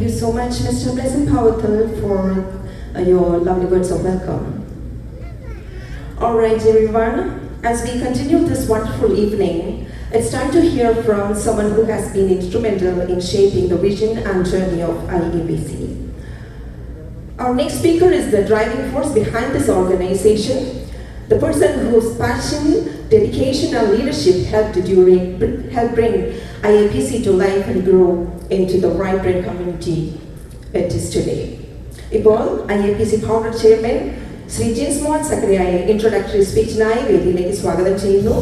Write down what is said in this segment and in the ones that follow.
Thank you so much, Mr. Pleasant Powerthal, for your lovely words of welcome. All right, everyone, as we continue this wonderful evening, it's time to hear from someone who has been instrumental in shaping the vision and journey of IAPC. Our next speaker is the driving force behind this organization, the person whose passion, dedication, and leadership helped bring IAPC to life and grow into the vibrant community it is today. ഇപ്പോൾ IAPC founder chairman Shri Jins Mohan സക്കറിയായ introductory സ്പീച്ചിനായി വേദിയിലേക്ക് സ്വാഗതം ചെയ്യുന്നു.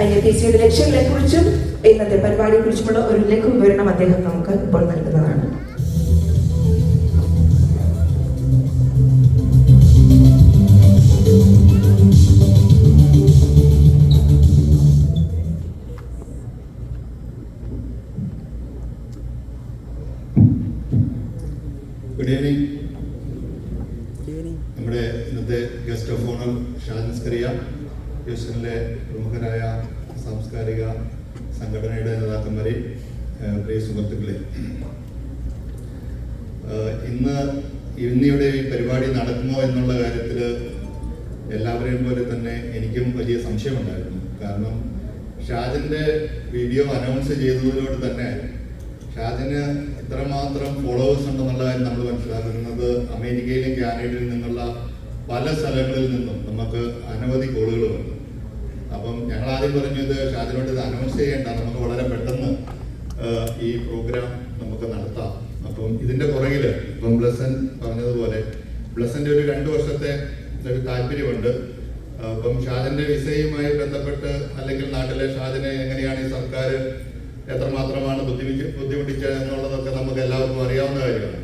IAPCയുടെ ലക്ഷ്യങ്ങളെക്കുറിച്ചും ഇന്നത്തെ പരിപാടിയെക്കുറിച്ചുമുള്ള ഒരു ലഘു വിവരണം അദ്ദേഹം നമുക്ക് ഇപ്പോൾ നൽകുന്നതാണ്. Good evening. നമ്മുടെ ഇന്നത്തെ guest of honour Shajin Scaria, ഹ്യൂസ്റ്റണിലെ പ്രമുഖരായ സാംസ്കാരിക സംഘടനയുടെ നേതാക്കന്മാരെ, പ്രിയ സുഹൃത്തുക്കളെ, ഇന്നിവിടെ ഈ പരിപാടി നടക്കുമോ എന്നുള്ള കാര്യത്തിൽ എല്ലാവരെയും പോലെ തന്നെ എനിക്കും വലിയ സംശയമുണ്ടായിരുന്നു. കാരണം ഷാജിൻ്റെ വീഡിയോ അനൗൺസ് ചെയ്തതിലൂടെ തന്നെ ഷാജിന് ഇത്രമാത്രം ഫോളോവേഴ്സ് ഉണ്ടെന്നുള്ള കാര്യം നമ്മൾ മനസ്സിലാക്കുന്നത് അമേരിക്കയിലും കാനഡയിലും നിന്നുള്ള പല സ്ഥലങ്ങളിൽ നിന്നും നമുക്ക് അനവധി കോളുകൾ വന്നു. അപ്പം ഞങ്ങൾ ആദ്യം പറഞ്ഞു, ഇത് ഷാജിനോട് ഇത് അനൗൺസ് ചെയ്യേണ്ട, നമുക്ക് വളരെ പെട്ടെന്ന് ഈ പ്രോഗ്രാം നമുക്ക് നടത്താം. അപ്പം ഇതിൻ്റെ പുറകിൽ ഇപ്പം ബ്ലസൻ പറഞ്ഞതുപോലെ ബ്ലസൻ്റെ ഒരു 2 വർഷത്തെ ഒരു താല്പര്യമുണ്ട്. ഇപ്പം ഷാജിൻ്റെ വിസയുമായി ബന്ധപ്പെട്ട് അല്ലെങ്കിൽ നാട്ടിലെ ഷാജിനെ എങ്ങനെയാണ് ഈ സർക്കാർ എത്രമാത്രമാണ് ബുദ്ധിമുട്ടിച്ചത് എന്നുള്ളതൊക്കെ നമുക്ക് എല്ലാവർക്കും അറിയാവുന്ന കാര്യമാണ്.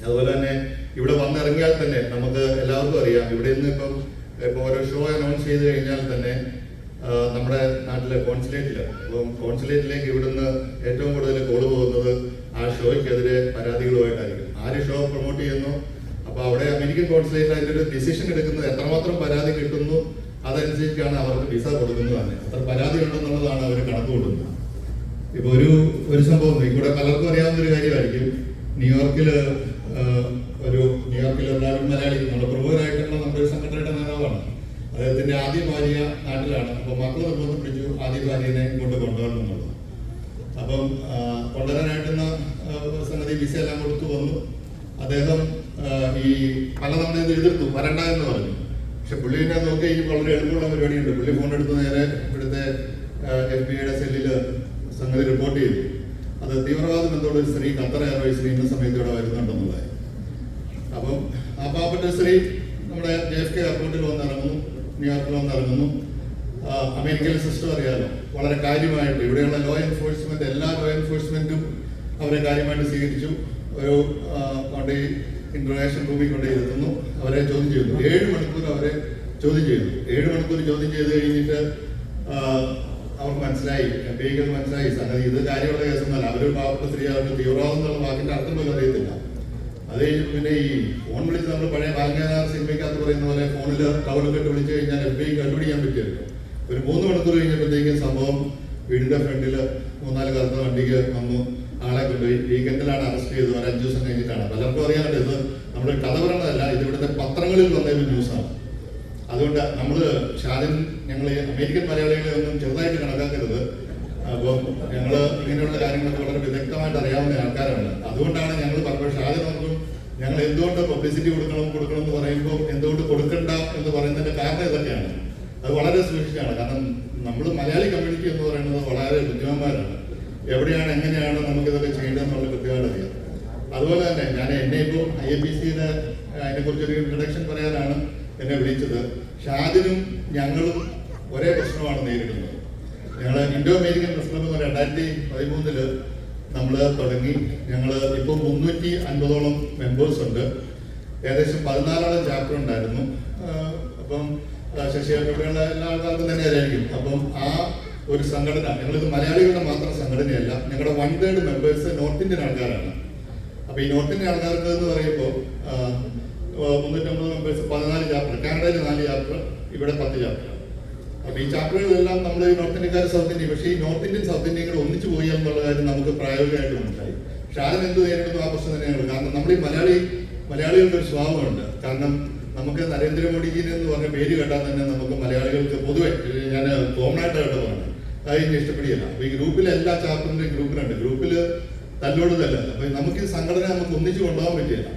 അതുപോലെ തന്നെ ഇവിടെ വന്നിറങ്ങിയാൽ തന്നെ നമുക്ക് എല്ലാവർക്കും അറിയാം, ഇവിടെ നിന്ന് ഇപ്പോൾ ഓരോ ഷോ അനൗൺസ് ചെയ്ത് കഴിഞ്ഞാൽ തന്നെ നമ്മുടെ നാട്ടിലെ കോൺസുലേറ്റിലേക്ക് ഇവിടുന്ന് ഏറ്റവും കൂടുതൽ കോള് പോകുന്നത് ആ ഷോയ്ക്കെതിരെ പരാതികളുമായിട്ടായിരിക്കും. ആര് ഷോ പ്രൊമോട്ട് ചെയ്യുന്നു, അപ്പോൾ അവിടെ അമേരിക്കൻ കോൺസുലേറ്റ് അതിൻ്റെ ഒരു ഡിസിഷൻ എടുക്കുന്നത് എത്രമാത്രം പരാതി കിട്ടുന്നു അതനുസരിച്ചാണ് അവർക്ക് വിസ കൊടുക്കുന്നത് തന്നെ. അത്ര പരാതി ഉണ്ടെന്നുള്ളതാണ് അവർ കണക്ക് കൂട്ടുന്നത്. ഇപ്പോൾ ഒരു സംഭവം ഇവിടെ പലർക്കും അറിയാവുന്നൊരു കാര്യമായിരിക്കും. ന്യൂയോർക്കിൽ എല്ലാവരും മലയാളി, നമ്മുടെ പ്രമുഖരായിട്ടുള്ള നമ്മുടെ ഒരു സംഘടനയുടെ നേതാവാണ്. അദ്ദേഹത്തിന്റെ ആദ്യ ഭാര്യ നാട്ടിലാണ്. അപ്പോൾ മക്കൾ നിർബന്ധം പിടിച്ചു ആദ്യ ഭാര്യനെ കൊണ്ടുവരണം എന്നുള്ളത്. അപ്പം കൊണ്ടുവരാനായിട്ടുന്ന സംഗതി വിസ എല്ലാം കൊടുത്തു വന്നു. അദ്ദേഹം ഈ പലതവണ ഇത് എതിർത്തു, വരണ്ട എന്ന് പറഞ്ഞു. പക്ഷെ പുള്ളിനെ നോക്കി ഈ വളരെ എളുപ്പമുള്ള പരിപാടിയുണ്ട്. പുള്ളി ഫോൺ എടുത്ത് നേരെ ഇവിടുത്തെ FBI സെല്ലിൽ സംഗതി റിപ്പോർട്ട് ചെയ്തു. അത് തീവ്രവാദ ബന്ധമുള്ള ഒരു സ്ത്രീ ഖത്തർ എയർവേസിൽ ഇന്ന സമയത്ത് ഇവിടെ വരുന്നുണ്ടെന്നുള്ളത്. അപ്പം ആ പാവപ്പെട്ട സ്ത്രീ നമ്മുടെ JFK എയർപോർട്ടിൽ വന്നിറങ്ങുന്നു, ന്യൂയോർക്കിൽ വന്നിറങ്ങുന്നു. അമേരിക്കയിലെ സിസ്റ്റം അറിയാമല്ലോ, വളരെ കാര്യമായിട്ട് ഇവിടെയുള്ള എല്ലാ ലോ എൻഫോഴ്സ്മെന്റും അവരെ കാര്യമായിട്ട് സ്വീകരിച്ചു. ഒരു ഇന്റർനാഷണൽ റൂമിൽ കൊണ്ട് ഇരുത്തുന്നു, അവരെ ചോദ്യം ചെയ്യുന്നു. 7 മണിക്കൂർ അവരെ ചോദ്യം ചെയ്തു. 7 മണിക്കൂർ ചോദ്യം ചെയ്ത് കഴിഞ്ഞിട്ട് അവർക്ക് മനസ്സിലായി, FBIക്ക് മനസ്സിലായി സംഗതി ഇത് കാര്യമുള്ള കേസൊന്നുമല്ല. അവരൊരു പാവപ്പെട്ട സ്ത്രീ, അവർക്ക് തീവ്രവാദം എന്നുള്ള വാക്കിന്റെ അർത്ഥം പോലും അറിയത്തില്ല. അത് കഴിഞ്ഞിട്ട് പിന്നെ ഈ ഫോൺ വിളിച്ച് നമ്മൾ പഴയ ബാലഗംഗാധര സിനിമയ്ക്കകത്ത് പറയുന്ന പോലെ ഫോണിൽ ടൗണിൽ ഇട്ട് വിളിച്ചു കഴിഞ്ഞാൽ FBI കണ്ടുപിടിക്കാൻ പറ്റുമല്ലോ. ഒരു 3 മണിക്കൂർ കഴിഞ്ഞപ്പോഴത്തേക്കും സംഭവം വീടിന്റെ ഫ്രണ്ടിൽ 3-4 കറുത്ത വണ്ടിക്ക് വന്നു. ആളെ കൊണ്ടുപോയി വീക്കെൻഡിലാണ് അറസ്റ്റ് ചെയ്തത്. ഒരു 5 ദിവസം കഴിഞ്ഞിട്ടാണ്. പലർക്കും അറിയാനുണ്ട്, ഇത് നമ്മുടെ കഥ പറയണതല്ല, ഇത് ഇവിടുത്തെ പത്രങ്ങളിൽ വന്നൊരു ന്യൂസാണ്. അതുകൊണ്ട് ഞങ്ങൾ അമേരിക്കൻ മലയാളികളെ ഒന്നും ചെറുതായിട്ട് കണക്കാക്കരുത്. അപ്പം ഞങ്ങൾ ഇങ്ങനെയുള്ള കാര്യങ്ങളൊക്കെ വളരെ വിദഗ്ധമായിട്ട് അറിയാവുന്ന ആൾക്കാരാണ്. അതുകൊണ്ടാണ് ഞങ്ങൾ പറഞ്ഞത് ഷാജിനോർക്കും ഞങ്ങൾ എന്തുകൊണ്ട് പബ്ലിസിറ്റി കൊടുക്കണം എന്ന് പറയുമ്പോൾ എന്തുകൊണ്ട് കൊടുക്കണ്ട എന്ന് പറയുന്നതിന്റെ കാരണം ഇതൊക്കെയാണ്. അത് വളരെ സൂക്ഷിച്ചാണ്. കാരണം നമ്മൾ മലയാളി കമ്മ്യൂണിറ്റി എന്ന് പറയുന്നത് വളരെ ബുദ്ധിമാന്മാരാണ്. എവിടെയാണ് എങ്ങനെയാണ് നമുക്കിതൊക്കെ ചെയ്യേണ്ടതെന്നുള്ള കൃത്യമായിട്ട് അറിയാം. അതുപോലെ തന്നെ എന്നെ ഇപ്പോൾ IAPCയുടെ അതിനെക്കുറിച്ചൊരു ഇൻട്രഡക്ഷൻ പറയാനാണ് എന്നെ വിളിച്ചത്. ഷാജിനും ഞങ്ങളും ഒരേ പ്രശ്നമാണ് നേരിടുന്നത്. ഞങ്ങൾ ഇൻഡോ അമേരിക്കൻ പ്രശ്നം 2013 നമ്മൾ തുടങ്ങി. ഞങ്ങൾ ഇപ്പോൾ 350ഓളം മെമ്പേഴ്സ് ഉണ്ട്. ഏകദേശം 14ഓളം ചാപ്റ്റർ ഉണ്ടായിരുന്നു. അപ്പം ശശികലയുടെ എല്ലാ ആൾക്കാർക്കും തന്നെ അറിയായിരിക്കും. അപ്പം ആ ഒരു സംഘടന, ഞങ്ങളിത് മലയാളികളുടെ മാത്രം സംഘടനയല്ല, ഞങ്ങളുടെ 1/3 മെമ്പേഴ്സ് നോർത്ത് ഇന്ത്യൻ ആൾക്കാരാണ്. അപ്പോൾ ഈ നോർത്ത് ഇന്ത്യൻ ആൾക്കാർക്ക് എന്ന് പറയുമ്പോൾ 350 മെമ്പേഴ്സ്, 14 ചാപ്റ്റർ, കാനഡയിൽ 4 ചാപ്റ്റർ, ഇവിടെ 10 ചാപ്റ്റർ. അപ്പോൾ ഈ ചാപ്റ്ററുകളെല്ലാം നമ്മൾ നോർത്ത് ഇന്ത്യക്കാർ സൗത്ത് ഇന്ത്യ, പക്ഷേ ഈ നോർത്ത് ഇന്ത്യൻ സൗത്ത് ഇന്ത്യയും കൂടെ ഒന്നിച്ചു പോയി എന്നുള്ള കാര്യം നമുക്ക് പ്രായോഗികമായിട്ട് മനസ്സിലായി. ഷാജൻ എന്ത് നേരിടുന്നു ആ പ്രശ്നം തന്നെയാണ്. കാരണം നമ്മൾ ഈ മലയാളികൾക്ക് ഒരു സ്വഭാവമുണ്ട്. കാരണം നമുക്ക് നരേന്ദ്രമോദിജിനെ എന്ന് പറഞ്ഞ പേര് കേട്ടാൽ തന്നെ നമുക്ക് മലയാളികൾക്ക് പൊതുവെ ഞാൻ കോമൺ ആയിട്ട് കേട്ടതാണ് അതിന് ഇഷ്ടപ്പെടുകയില്ല. അപ്പൊ ഈ ഗ്രൂപ്പിലെ എല്ലാ ചാപ്റ്ററിന്റെയും ഗ്രൂപ്പിലുണ്ട്, ഗ്രൂപ്പിൽ തല്ലോട് തല്ലാണ്. അപ്പൊ നമുക്ക് ഈ സംഘടന നമുക്ക് ഒന്നിച്ച് കൊണ്ടുപോകാൻ പറ്റില്ല.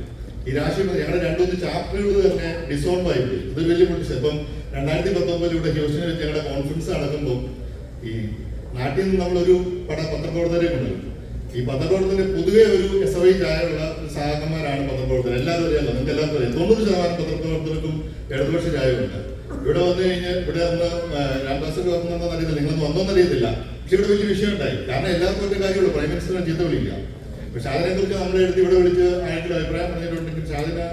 ഈ രാഷ്ട്രീയ ഞങ്ങളുടെ 2-3 ചാപ്റ്ററുകൾ തന്നെ ഡിസോൾവ് ആയിപ്പോയി. ഇത് വലിയ പൊട്ടിച്ച്. ഇപ്പം 2019 ഇവിടെ ഹ്യൂസ്റ്റണിൽ വെച്ച് ഞങ്ങളുടെ കോൺഫറൻസ് നടക്കുമ്പോൾ ഈ നാട്ടിൽ നിന്ന് നമ്മളൊരു പത്രപ്രവർത്തകരെ കൊണ്ടുവരും. ഈ പത്രപ്രവർത്തകർ പൊതുവെ ഒരു SFI ചായയുള്ള സഹാക്കന്മാരാണ് പത്രപ്രവർത്തകർ. എല്ലാവരും അറിയാലോ, നിങ്ങൾക്ക് എല്ലാവർക്കും അറിയാം. 90% പത്രപ്രവർത്തകർക്കും ഇടതുപക്ഷ ചായവുണ്ട്. ഇവിടെ വന്നു കഴിഞ്ഞാൽ ഇവിടെ ഒന്ന് രാംദാസ് വന്നോന്ന് അറിയത്തില്ല, നിങ്ങളൊന്നും വന്നോന്ന് അറിയത്തില്ല. പക്ഷെ ഇവിടെ വലിയ വിഷയം ഉണ്ടായി. കാരണം എല്ലാവർക്കും ഒരു കാര്യമുള്ളൂ, പ്രൈം മിനിസ്റ്ററിനെ ചീത്ത വിളിക്കുക. പക്ഷെ അതിനെ കുറിച്ച് നമ്മുടെ അടുത്ത് ഇവിടെ വിളിച്ച് ആയിട്ടുള്ള അഭിപ്രായം പറഞ്ഞിട്ടുണ്ടെങ്കിൽ ഷാദിന്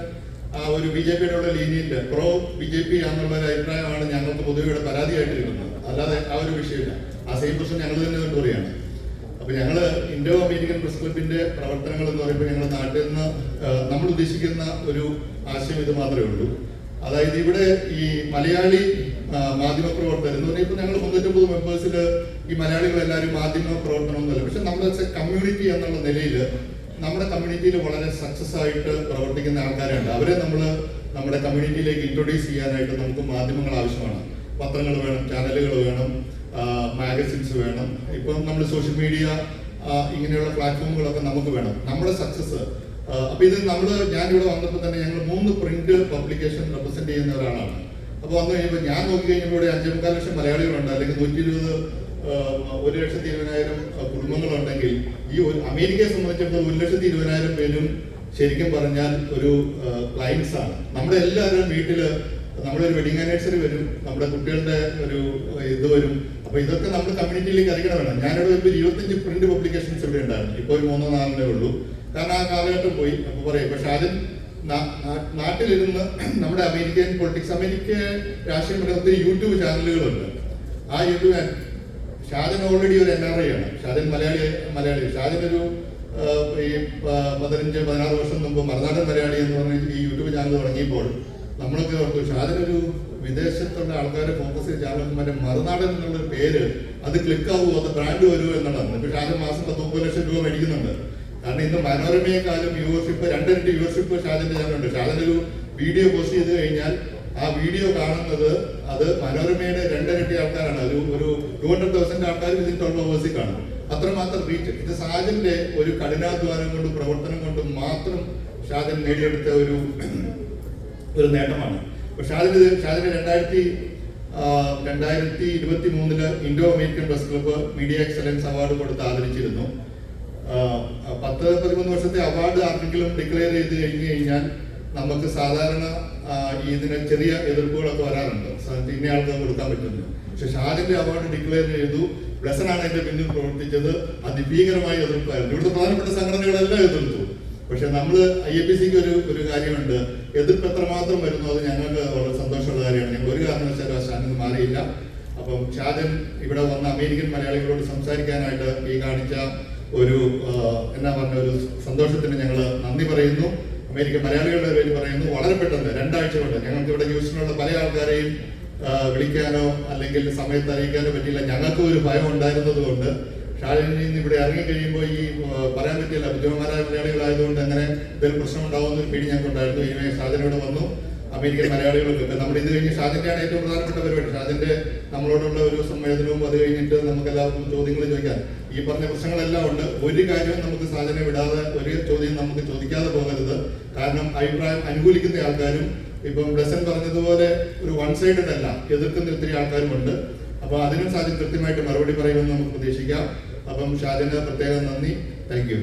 ആ ഒരു BJPയുടെ ഉള്ള ലീനിയന്റ് പ്രോ BJP ആണെന്നുള്ള ഒരു അഭിപ്രായമാണ് ഞങ്ങൾക്ക് പൊതുവെ ഇവിടെ പരാതിയായിട്ടിരിക്കുന്നത്. അല്ലാതെ ആ ഒരു വിഷയമില്ല. ആ സെയിം പ്രശ്നം ഞങ്ങൾ തന്നെ കൊണ്ടുവരികയാണ്. അപ്പൊ ഞങ്ങള് ഇൻഡോ അമേരിക്കൻ പ്രസ് ക്ലബിന്റെ പ്രവർത്തനങ്ങൾ എന്ന് പറയുമ്പോൾ ഞങ്ങൾ നാട്ടിൽ നിന്ന് നമ്മൾ ഉദ്ദേശിക്കുന്ന ഒരു ആശയം ഇത് മാത്രമേ ഉള്ളൂ. അതായത് ഇവിടെ ഈ മലയാളി മാധ്യമ പ്രവർത്തകർ എന്ന് പറഞ്ഞാൽ ഇപ്പൊ ഞങ്ങൾ 350 മെമ്പേഴ്സിൽ ഈ മലയാളികൾ എല്ലാവരും മാധ്യമ പ്രവർത്തനമൊന്നുമല്ല. പക്ഷെ നമ്മുടെ കമ്മ്യൂണിറ്റി എന്നുള്ള നിലയിൽ നമ്മുടെ കമ്മ്യൂണിറ്റിയിൽ വളരെ സക്സസ് ആയിട്ട് പ്രവർത്തിക്കുന്ന ആൾക്കാരുണ്ട്. അവരെ നമ്മൾ നമ്മുടെ കമ്മ്യൂണിറ്റിയിലേക്ക് ഇൻട്രൊഡ്യൂസ് ചെയ്യാനായിട്ട് നമുക്ക് മാധ്യമങ്ങൾ ആവശ്യമാണ്. പത്രങ്ങൾ വേണം, ചാനലുകൾ വേണം, മാഗസിൻസ് വേണം. ഇപ്പം നമ്മൾ സോഷ്യൽ മീഡിയ ഇങ്ങനെയുള്ള പ്ലാറ്റ്ഫോമുകളൊക്കെ നമുക്ക് വേണം നമ്മുടെ സക്സസ്. അപ്പൊ ഇത് ഞാനിവിടെ വന്നപ്പോൾ തന്നെ ഞങ്ങൾ 3 പ്രിന്റ് പബ്ലിക്കേഷൻ റെപ്രസെന്റ് ചെയ്യുന്ന ഒരാളാണ്. അപ്പൊ വന്നു കഴിയുമ്പോൾ ഞാൻ നോക്കി കഴിഞ്ഞപ്പോൾ ഇവിടെ 5.25 ലക്ഷം മലയാളികളുണ്ട്, അല്ലെങ്കിൽ 1,20,000 കുടുംബങ്ങളുണ്ടെങ്കിൽ ഈ അമേരിക്കയെ സംബന്ധിച്ചിടത്തോളം 1,20,000 പേരും ശരിക്കും പറഞ്ഞാൽ ഒരു ക്ലയൻസ് ആണ്. നമ്മുടെ എല്ലാവരും വീട്ടില് നമ്മുടെ ഒരു വെഡിങ് ആനിവേഴ്സറി വരും, നമ്മുടെ കുട്ടികളുടെ ഒരു ഇത് വരും. അപ്പൊ ഇതൊക്കെ നമ്മൾ കമ്മ്യൂണിറ്റിയിലേക്ക് അറിയിക്കണം വേണം. ഞാനിവിടെ ഒരു 25 പ്രിന്റ് പബ്ലിക്കേഷൻസ് ഇവിടെ ഉണ്ടായിരുന്നു. ഇപ്പോൾ ഒരു 3-4 ഉള്ളൂ. കാരണം ആ കാലഘട്ടം പോയി. അപ്പൊ പറയും പക്ഷെ അതിൽ നാട്ടിലിരുന്ന് നമ്മുടെ അമേരിക്കൻ പൊളിറ്റിക്സ്, അമേരിക്ക രാഷ്ട്രീയം പറയുന്ന ഒത്തിരി യൂട്യൂബ് ചാനലുകളുണ്ട്. ആ യൂട്യൂബ് ഷാജൻ ഓൾറെഡി ഒരു NRI ആണ്. ഷാജൻ മലയാളി. ഷാജൻ ഒരു ഈ 15-16 വർഷം മുമ്പ് മറുനാടൻ മലയാളി എന്ന് പറഞ്ഞ ഈ യൂട്യൂബ് ചാനൽ തുടങ്ങിയപ്പോൾ നമ്മളൊക്കെ ഓർത്തു ഷാജനൊരു വിദേശത്തുള്ള ആൾക്കാരെ ഫോക്കസ് ചെയ്ത് ചാനൽ മറ്റേ മറുനാടൻ എന്നുള്ളൊരു പേര് അത് ക്ലിക്കാവുമോ, അത് ബ്രാൻഡ് വരുമോ എന്നുള്ളതാണ്. ഇപ്പൊ ഷാജൻ മാസം 30 ലക്ഷം രൂപ മേടിക്കുന്നുണ്ട്. കാരണം ഇന്ന് മനോരമയെക്കാളും വ്യൂവർഷിപ്പ് 2 വ്യൂവർഷിപ്പ് ഷാജന്റെ ചാനലുണ്ട്. ഷാജൻ ഒരു വീഡിയോ പോസ്റ്റ് ചെയ്ത് കഴിഞ്ഞാൽ ആ വീഡിയോ കാണുന്നത് അത് മനോരമയുടെ 2 ആൾക്കാരാണ്. ഒരു 200,000 ആൾക്കാർ ഇതിന്റെ ഓവേഴ്സിൽ കാണും. അത്രമാത്രം റീച്ച്. ഇത് ഷാജന്റെ ഒരു കഠിനാധ്വാനം കൊണ്ടും പ്രവർത്തനം കൊണ്ടും മാത്രം ഷാജൻ നേടിയെടുത്ത ഒരു നേട്ടമാണ്. Shajan 2023 Indo American press club media excellence award കൊടുത്ത് ആദരിച്ചിരുന്നു. 10-13 വർഷത്തെ അവാർഡ് ആർക്കെങ്കിലും ഡിക്ലെയർ ചെയ്ത് കഴിഞ്ഞു കഴിഞ്ഞാൽ നമുക്ക് സാധാരണ ഇതിന് ചെറിയ എതിർപ്പുകളൊക്കെ വരാറുണ്ട്. ഇന്ന ആൾക്ക് കൊടുക്കാൻ പറ്റുന്നു. പക്ഷെ ഷാജന്റെ അവാർഡ് ഡിക്ലെയർ ചെയ്തു. ബ്ലസനാണ് എന്റെ പിന്നിൽ പ്രവർത്തിച്ചത്. അതിഭീകരമായി എതിർപ്പായിരുന്നു. ഇവിടുത്തെ പ്രധാനപ്പെട്ട സംഘടനകളെല്ലാം എതിർത്തു. പക്ഷെ നമ്മള് IAPCക്ക് ഒരു കാര്യമുണ്ട്, എതിർപ്പ് എത്രമാത്രം വരുന്നു അത് ഞങ്ങൾക്ക് വളരെ സന്തോഷമുള്ള കാര്യമാണ്. ഞങ്ങൾ ഒരു കാരണവശാലും ആ സ്ഥാനത്ത് മാറിയില്ല. അപ്പം ഷാജൻ ഇവിടെ വന്ന അമേരിക്കൻ മലയാളികളോട് സംസാരിക്കാനായിട്ട് ഈ കാണിച്ച ഒരു ഒരു സന്തോഷത്തിന് ഞങ്ങൾ നന്ദി പറയുന്നു. അമേരിക്കൻ മലയാളികളുടെ പേര് പറയുന്നു. വളരെ പെട്ടെന്ന് 2 ആഴ്ച കൊണ്ട് ഞങ്ങൾക്ക് ഇവിടെ ഹ്യൂസ്റ്റണിലുള്ള പല ആൾക്കാരെയും വിളിക്കാനോ അല്ലെങ്കിൽ സമയത്ത് അറിയിക്കാനോ പറ്റിയില്ല. ഞങ്ങൾക്ക് ഒരു ഭയം ഉണ്ടായിരുന്നത് കൊണ്ട് ഷാജനിൽ നിന്ന് ഇവിടെ ഇറങ്ങി കഴിയുമ്പോൾ ഈ പറയാൻ പറ്റില്ല, ബുദ്ധിമാന്മാരായ മലയാളികളായതുകൊണ്ട് അങ്ങനെ എന്തെങ്കിലും പ്രശ്നം ഉണ്ടാവുമെന്നൊരു പേടി ഞങ്ങൾക്കുണ്ടായിരുന്നു. ഇനിമേ ഷാജൻ ഇവിടെ വന്നു. അമേരിക്കൻ മലയാളികൾക്ക് നമ്മൾ ഇത് കഴിഞ്ഞ് ഷാജന്റെയാണ് ഏറ്റവും പ്രധാനപ്പെട്ട പരിപാടി. ഷാജന്റെ നമ്മളോടുള്ള ഒരു സംവേദനവും അത് കഴിഞ്ഞിട്ട് നമുക്ക് എല്ലാവർക്കും ചോദ്യങ്ങൾ ചോദിക്കാം. ഈ പറഞ്ഞ പ്രശ്നങ്ങളെല്ലാം ഉണ്ട്. ഒരു കാര്യവും നമുക്ക് ഷാജനെ വിടാതെ ഒരു ചോദ്യം നമുക്ക് ചോദിക്കാതെ പോകരുത്. കാരണം അഭിപ്രായം അനുകൂലിക്കുന്ന ആൾക്കാരും ഇപ്പം ബ്ലസൻ പറഞ്ഞതുപോലെ ഒരു വൺ സൈഡഡ് അല്ല, എതിർക്കുന്ന ഒത്തിരി ആൾക്കാരുമുണ്ട്. അപ്പൊ അതിനും ഷാജൻ കൃത്യമായിട്ട് മറുപടി പറയുമെന്ന് നമുക്ക് പ്രതീക്ഷിക്കാം. അപ്പം ഷാജന് പ്രത്യേകം നന്ദി. Thank you.